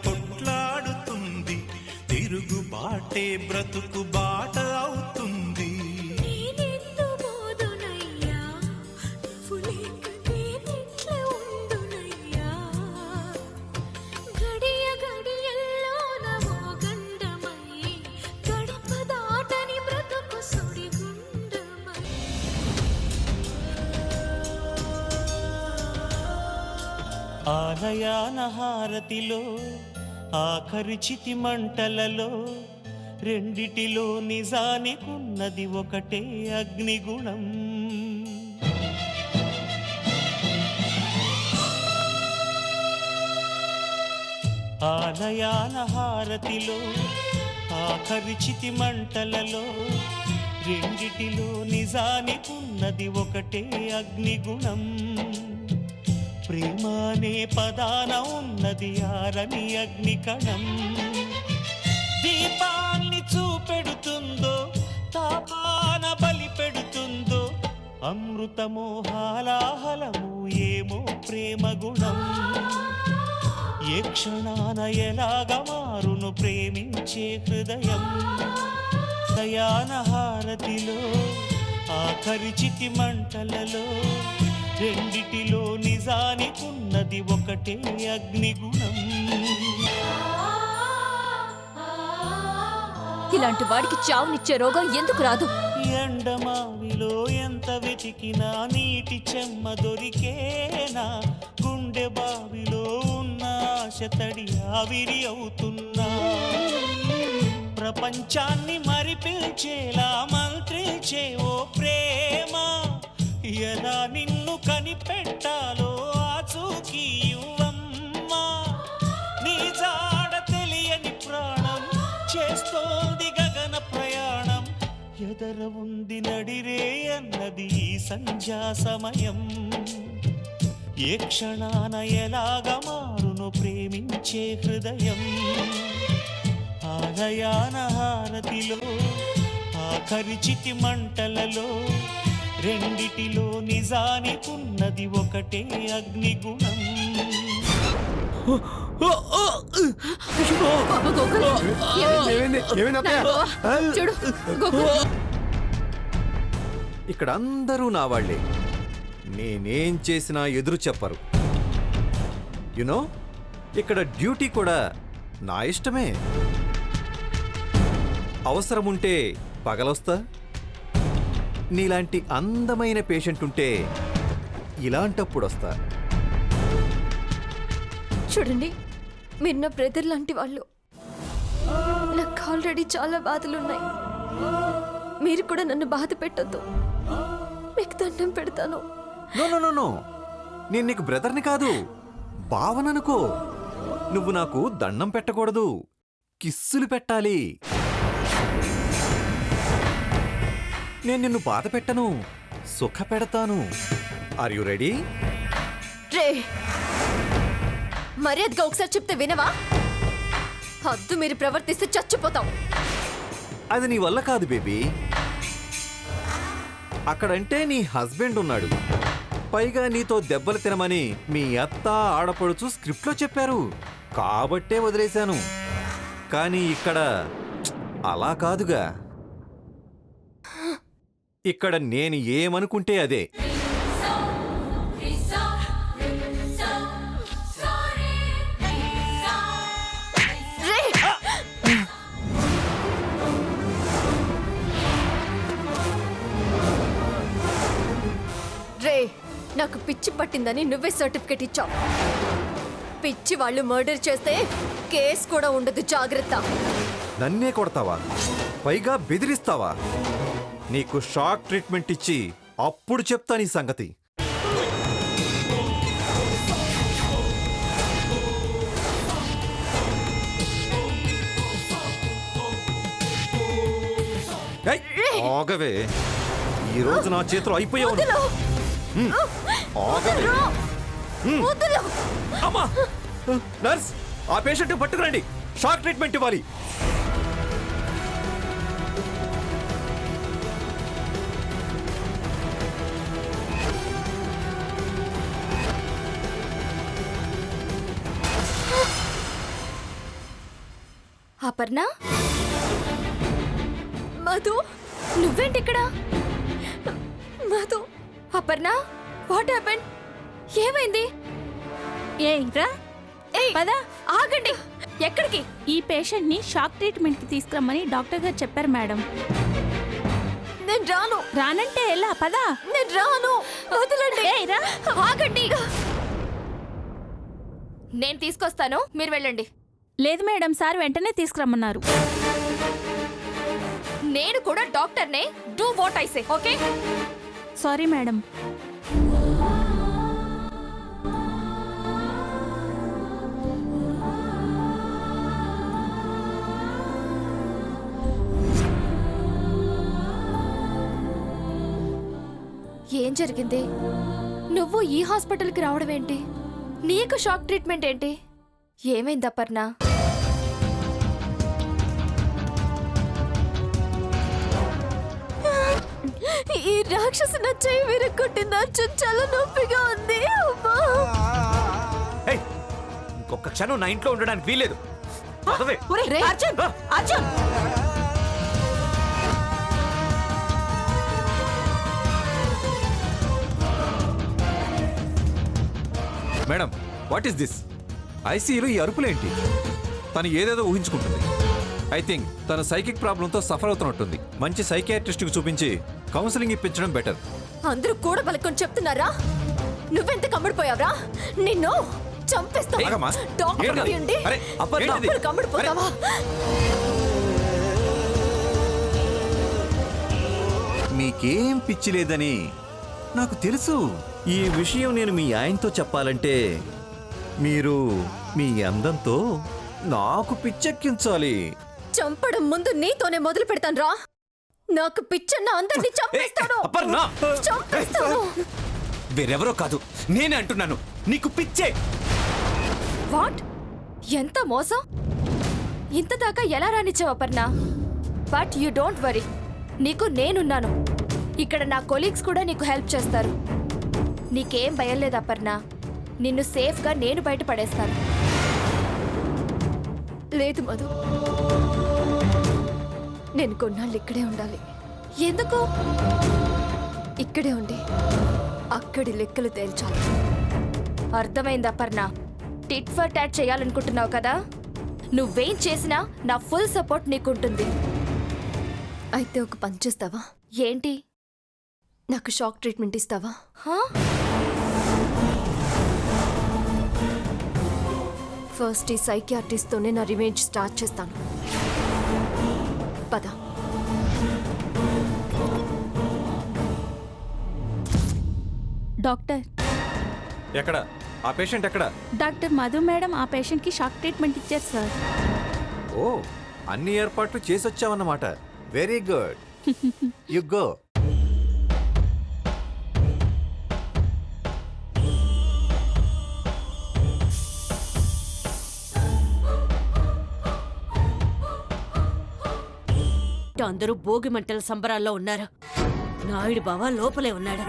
కొట్లాడుతుంది, తిరుగుబాటే బ్రతుకు బాట అవుతుంది. ఆలయాన హారతిలో ఆఖరి చితి మంటలలో రెండిటిలో నిజానికున్నది ఒకటే అగ్నిగుణం. ఆలయాన హారతిలో ఆఖరి చితి మంటలలో రెండిటిలో నిజానికున్నది ఒకటే అగ్నిగుణం. ప్రేమ అనే పదాన ఉన్నది ఆరని అగ్నికణం. దీపాన్ని చూపెడుతుందో తాపాన బలి పెడుతుందో అమృతమో హాలాహలము ఏమో ప్రేమ గుణం. ఏ క్షణాన ఎలాగ మారును ప్రేమించే హృదయం. దయాన హారతిలో ఆఖరి చితి మంటలలో రెండిటిలో నిజానికున్నది ఒకటే అగ్నిగుణం. ఇలాంటి వాడికి చావునిచ్చే రోగం ఎందుకు రాదు? ఎండమావిలో ఎంత వెతికినా నీటి చెమ్మ దొరికేనా? గుండె బావిలో ఉన్న ఆశ తడి ఆవిరి అవుతున్నా. ప్రపంచాన్ని మరిపించేలా మంత్రించే ఓ ప్రేమ, ఎలా నిన్ను కనిపెట్టాలో ఆచూకీ ఇవ్వమ్మా. నీ జాడ తెలియని ప్రాణం చేస్తోంది గగన ప్రయాణం. ఎదర ఉంది నడిరే అన్నది ఈ సంధ్యా సమయం. ఏ క్షణాన ఎలాగ మారును ప్రేమించే హృదయం. ఆలయాన హారతిలో ఆఖరి చితి మంటలలో రెండిటిలో నిజానికున్నది ఒకటే అగ్నిగుణం. ఇక్కడ అందరూ నా వాళ్లే. నేనేం చేసినా ఎదురు చెప్పరు. యునో, ఇక్కడ డ్యూటీ కూడా నా ఇష్టమే. అవసరముంటే పగలొస్తా. నీలాంటి అందమైన పేషెంట్ ఉంటే ఇలాంటప్పుడు వస్తా. చూడండి, మీరు నా బ్రదర్ లాంటి వాళ్ళు. నాకు ఆల్రెడీ చాలా బాధలున్నాయి. మీరు కూడా నన్ను బాధ పెట్టొద్దు. మీకు దండం పెడతాను. నో, నేను నీకు బ్రదర్ని కాదు, భావననుకో. నువ్వు నాకు దండం పెట్టకూడదు, కిస్సులు పెట్టాలి. నేను నిన్ను బాధ పెట్టను, సుఖ పెడతాను. Are you ready? రే, మర్యాదగా ఒకసారి చెప్తే వినవా? హద్దు మీరు ప్రవర్తిస్తే చచ్చిపోతాం. అది నీ వల్ల కాదు బేబీ. అక్కడంటే నీ హస్బెండ్ ఉన్నాడు. పైగా నీతో దెబ్బలు తినమని మీ అత్త ఆడపడుచు స్క్రిప్ట్లో చెప్పారు కాబట్టే వదిలేశాను. కానీ ఇక్కడ అలా కాదుగా. ఇక్కడ నేను ఏమనుకుంటే అదే. రే, నాకు పిచ్చి పట్టిందని నువ్వే సర్టిఫికెట్ ఇచ్చావు. పిచ్చి వాళ్ళు మర్డర్ చేస్తే కేసు కూడా ఉండదు, జాగ్రత్త. నన్నే కొడతావా? పైగా బెదిరిస్తావా? నీకు షాక్ ట్రీట్మెంట్ ఇచ్చి అప్పుడు చెప్తా నీ సంగతి. ఆగవే, ఈ రోజు నా చేతిలో అయిపోయావు. అమ్మా, నర్స్, ఆ పేషెంట్ పట్టుకురండి, షాక్ ట్రీట్మెంట్ ఇవ్వాలి. అపర్ణ, మధు, నువ్వేంటి ఇక్కడ? Madhu, Aparna, what happen? ఏమైంది? ఏరా పద. ఆగండి. ఎక్కడికి? ఈ పేషెంట్ ని షాక్ ట్రీట్మెంట్ కి తీసుకురమ్మని డాక్టర్ గారు చెప్పారు మేడం. నేను రాను. రానంటే ఎలా? పదా. నేను రాను. వదలండి. ఏరా ఆగండి. నేను తీసుకొస్తాను, మీరు వెళ్ళండి. లేదు మేడం, సార్ వెంటనే తీసుకురమ్మన్నారు. నేను కూడా డాక్టర్నే. Do what I say, okay? Sorry madam. ఏం జరిగింది? నువ్వు ఈ హాస్పిటల్కి రావడం ఏంటి? నీకు షాక్ ట్రీట్మెంట్ ఏంటి? ఏమైంది అపర్ణ? ఈ రాక్షసు నా చెయ్యి విరగొట్టింది అర్జున్. చాలా నొప్పిగా ఉంది. అమ్మా. ఏయ్, ఇంకొక క్షణం నా ఇంట్లో ఉండడానికి వీలేదు. పదవే. రే, Arjun, Arjun. Madam, what is this? ఐసీయూలో ఈ అరుపులేంటి? తను ఏదేదో ఊహించుకుంటుంది. ఐ థింక్ తన సైకిక్ ప్రాబ్లంతో సఫర్ అవుతున్నట్టుంది. మంచి సైకియాట్రిస్ట్కి చూపించి కౌన్సిలింగ్ ఇప్పించడం బెటర్. అందరూ కూడా బలకొని చెప్తున్నారా? నువ్వెంత కమ్ముడిపోయావరా? నిన్ను చంపేస్తావా? ఆగమ్మా. డాక్టర్ ఏంటది? అయ్యుండి అరే, ఏంటిది? డబ్బులు కమ్ముడిపోతావా? మీకేం పిచ్చి లేదని నాకు తెలుసు. ఈ విషయం నేను మీ ఆయనతో చెప్పాలంటే మీరు మీ అందంతో నాకు పిచ్చెక్కించాలి. చంపడం ముందు నీతోనే మొదలు పెడతాను రా. నాకు పిచ్చన్న అందరినీ చంపేస్తాను. అపర్ణ! చంపేస్తాను. వేరెవరో కాదు, నేనే అంటున్నాను. నీకు పిచ్చే. వాట్? ఎంత మోసం! ఇంత దాకా ఎలా రానిచ్చావు Aparna? But you don't worry, నీకు నేనున్నాను. ఇక్కడ నా కొలీగ్స్ కూడా నీకు హెల్ప్ చేస్తారు. నీకేం భయం లేదు అపర్ణ. నిన్ను సేఫ్గా నేను బయట పడేస్తాను. లేదు మధు, నేను కొన్నాళ్ళు ఇక్కడే ఉండాలి. ఎందుకు? ఇక్కడే ఉండి అక్కడి లెక్కలు తేల్చాలి. అర్థమైంది అపర్ణ. టిట్ ఫర్ టాట్ చేయాలనుకుంటున్నావు కదా? నువ్వేం చేసినా నా ఫుల్ సపోర్ట్ నీకుంటుంది. అయితే ఒక పని చేస్తావా? ఏంటి? నాకు షాక్ ట్రీట్మెంట్ ఇస్తావా? హా? ఫస్ట్ ఈ సైకియాట్రిస్ట్తోనే నా రివెంజ్ స్టార్ట్ చేస్తాను. పద. డాక్టర్, ఎక్కడ ఆ పేషెంట్? ఎక్కడ? డాక్టర్ మధు మేడం ఆ పేషెంట్ కి షాక్ ట్రీట్మెంట్ ఇచ్చారు సార్. ఓ, అన్ని ఏర్పాట్లు చేసొచ్చావన్నమాట. Very good. You go. అందరూ భోగి మంటల సంబరాల్లో ఉన్నారు. నాయుడు బావ లోపలే ఉన్నాడు.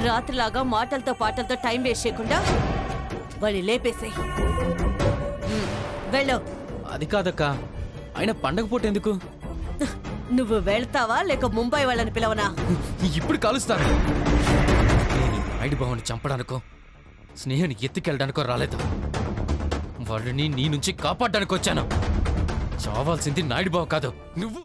రాత్రిలాగా మాటలతో పాటలతో టైం వేస్ట్ చేయకుండా వాడిని లేపేసాయి. వెళ్ళు. అది కాదక్క, ఆయన పండగ పూట ఎందుకు? నువ్వు వెళ్తావా లేక ముంబై వాళ్ళని పిలవనా? ఇప్పుడు కాలుస్తాను. నేను నాయుడు బావని చంపడానికో స్నేహాన్ని ఎత్తుకెళ్ళడానికో రాలేదు. వాళ్ళని నీ నుంచి కాపాడడానికి వచ్చాను. చావాల్సింది నాయుడు బావ కాదు, నువ్వు.